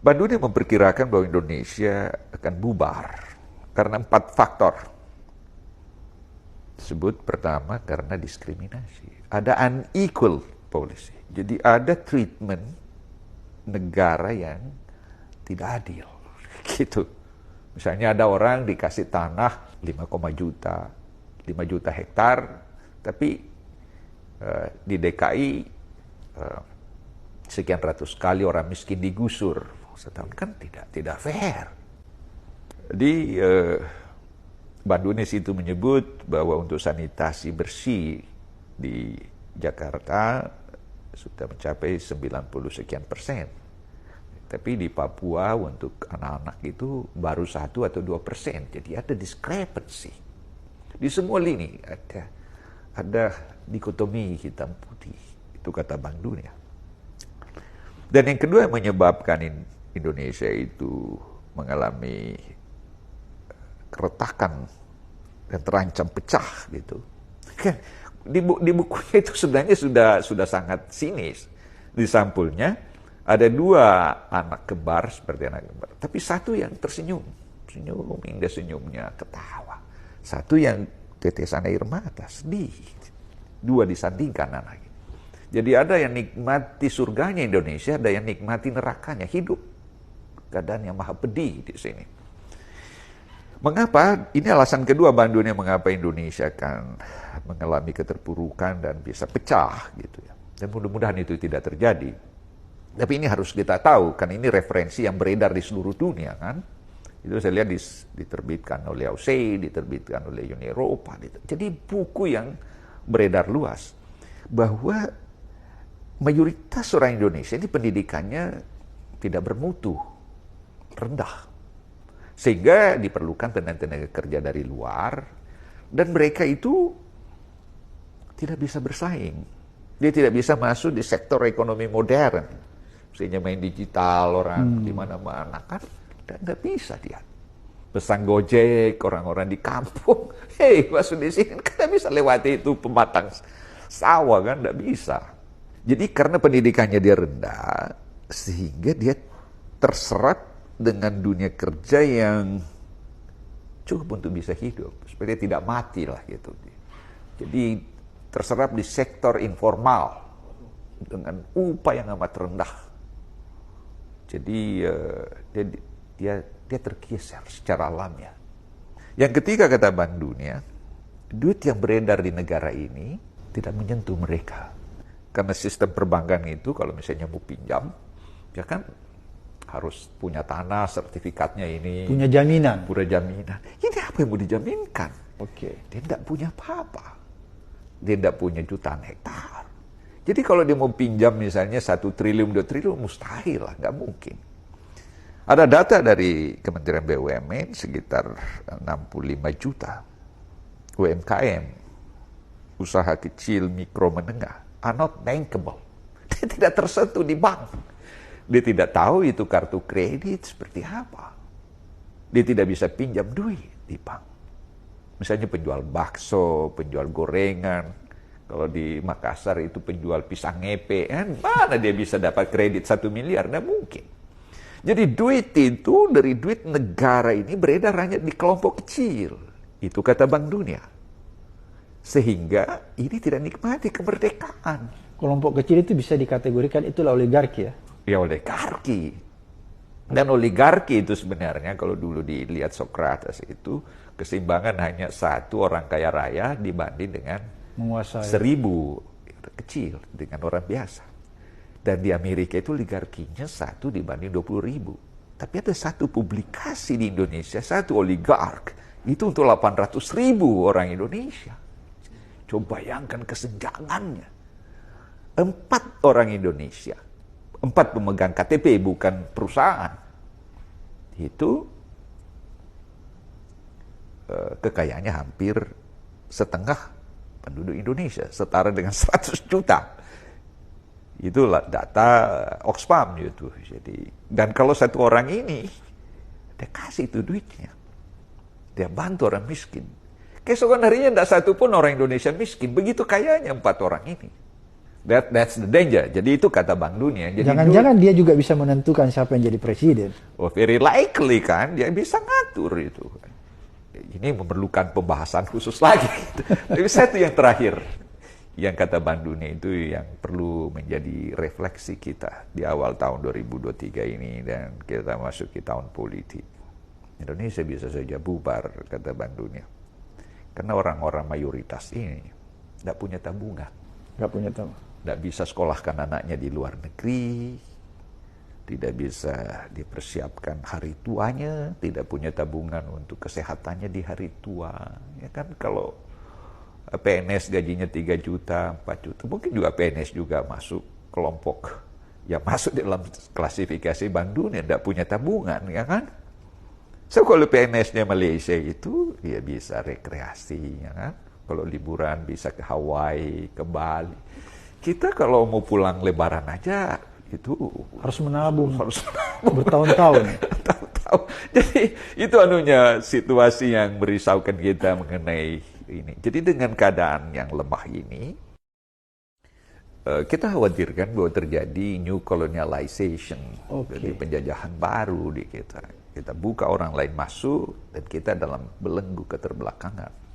Bank Dunia memperkirakan bahwa Indonesia akan bubar karena 4 faktor. Sebut pertama karena diskriminasi. Ada unequal policy. Jadi ada treatment negara yang tidak adil. Gitu. Misalnya ada orang dikasih tanah 5 juta hektar, tapi di DKI sekian ratus kali orang miskin digusur setahun, kan tidak fair. Jadi Bank Dunia itu menyebut bahwa untuk sanitasi bersih di Jakarta sudah mencapai 90 sekian persen. Tapi di Papua untuk anak-anak itu baru 1 atau 2%. Jadi ada discrepancy. Di semua lini ada dikotomi hitam putih. Itu kata Bank Dunia. Dan yang kedua yang menyebabkan Indonesia itu mengalami keretakan dan terancam pecah gitu. Di bukunya itu sebenarnya sudah sangat sinis. Di sampulnya ada 2 anak kembar seperti anak kembar, tapi satu yang senyum hingga senyumnya ketawa, satu yang tetesan air mata sedih. 2 disandingkan anak. Jadi ada yang nikmati surganya Indonesia, ada yang nikmati nerakanya hidup. Keadaan yang maha pedih di sini. Mengapa? Ini alasan kedua Bank Dunia mengapa Indonesia akan mengalami keterpurukan dan bisa pecah gitu ya. Dan mudah-mudahan itu tidak terjadi. Tapi ini harus kita tahu, kan ini referensi yang beredar di seluruh dunia kan. Itu saya lihat diterbitkan oleh AUC, diterbitkan oleh Uni Eropa. Jadi buku yang beredar luas. Bahwa mayoritas orang Indonesia ini pendidikannya tidak bermutu, rendah. Sehingga diperlukan tenaga kerja dari luar, dan mereka itu tidak bisa bersaing. Dia tidak bisa masuk di sektor ekonomi modern. Misalnya main digital, orang di mana-mana kan, dan tidak bisa dia. Pesan Gojek, orang-orang di kampung, masuk di sini, kan bisa lewati itu pematang sawah kan, tidak bisa. Jadi karena pendidikannya dia rendah, sehingga dia terserap dengan dunia kerja yang cukup untuk bisa hidup, supaya tidak mati lah gitu. Jadi terserap di sektor informal dengan upah yang amat rendah. Jadi dia tergeser secara alamiah. Yang ketiga kata Bank Dunia, duit yang beredar di negara ini tidak menyentuh mereka. Karena sistem perbankan itu kalau misalnya mau pinjam, ya kan harus punya tanah, sertifikatnya ini. Punya jaminan. Punya jaminan. Ini apa yang mau dijaminkan? Oke. Dia tidak punya apa-apa. Dia tidak punya jutaan hektar. Jadi kalau dia mau pinjam misalnya 1 triliun, 2 triliun, mustahil lah, nggak mungkin. Ada data dari Kementerian BUMN sekitar 65 juta UMKM, usaha kecil, mikro, menengah, are not bankable. Dia tidak tersentuh di bank. Dia tidak tahu itu kartu kredit seperti apa. Dia tidak bisa pinjam duit di bank. Misalnya penjual bakso, penjual gorengan. Kalau di Makassar itu penjual pisang ngepe, kan mana dia bisa dapat kredit 1 miliar? Nggak mungkin. Jadi duit itu dari duit negara ini beredar hanya di kelompok kecil. Itu kata Bank Dunia. Sehingga ini tidak nikmati kemerdekaan. Kelompok kecil itu bisa dikategorikan itulah oligarki ya? Ya oligarki. Dan oligarki itu sebenarnya kalau dulu dilihat Socrates itu keseimbangan hanya 1 orang kaya raya dibanding dengan menguasai 1000 kecil dengan orang biasa. Dan di Amerika itu oligarkinya 1 dibanding 20.000. Tapi ada 1 publikasi di Indonesia, 1 oligark itu untuk 800.000 orang Indonesia. Coba bayangkan kesenjangannya. 4 orang Indonesia, 4 pemegang KTP bukan perusahaan, itu kekayaannya hampir setengah penduduk Indonesia, setara dengan 100 juta. Itulah data Oxfam gitu. Jadi, dan kalau 1 orang ini, dia kasih itu duitnya. Dia bantu orang miskin. Keesokan harinya tidak 1 pun orang Indonesia miskin. Begitu kayanya 4 orang ini. That's the danger. Jadi itu kata Bank Dunia. Jadi Jangan-jangan dia juga bisa menentukan siapa yang jadi presiden. oh, very likely kan, dia bisa ngatur itu. Ini memerlukan pembahasan khusus lagi. Tapi satu yang terakhir, yang kata Bank Dunia itu yang perlu menjadi refleksi kita di awal tahun 2023 ini dan kita masuk ke tahun politik. Indonesia bisa saja bubar, kata Bank Dunia. Karena orang-orang mayoritas ini tidak punya tabungan. Nggak punya tahu. Tidak bisa sekolahkan anaknya di luar negeri, tidak bisa dipersiapkan hari tuanya, tidak punya tabungan untuk kesehatannya di hari tua. Ya kan kalau PNS gajinya 3 juta, 4 juta, mungkin juga PNS juga masuk kelompok yang masuk dalam klasifikasi Bank Dunia, tidak punya tabungan, ya kan? So kalau PNS-nya Malaysia itu, ya bisa rekreasi, ya kan? Kalau liburan bisa ke Hawaii, ke Bali. Kita kalau mau pulang Lebaran aja, itu Harus menabung. harus Bertahun-tahun. tahu. Jadi itu anunya situasi yang merisaukan kita mengenai ini. Jadi dengan keadaan yang lemah ini, kita khawatirkan bahwa terjadi new colonialization, jadi penjajahan baru di kita. Kita buka orang lain masuk dan kita dalam belenggu keterbelakangan.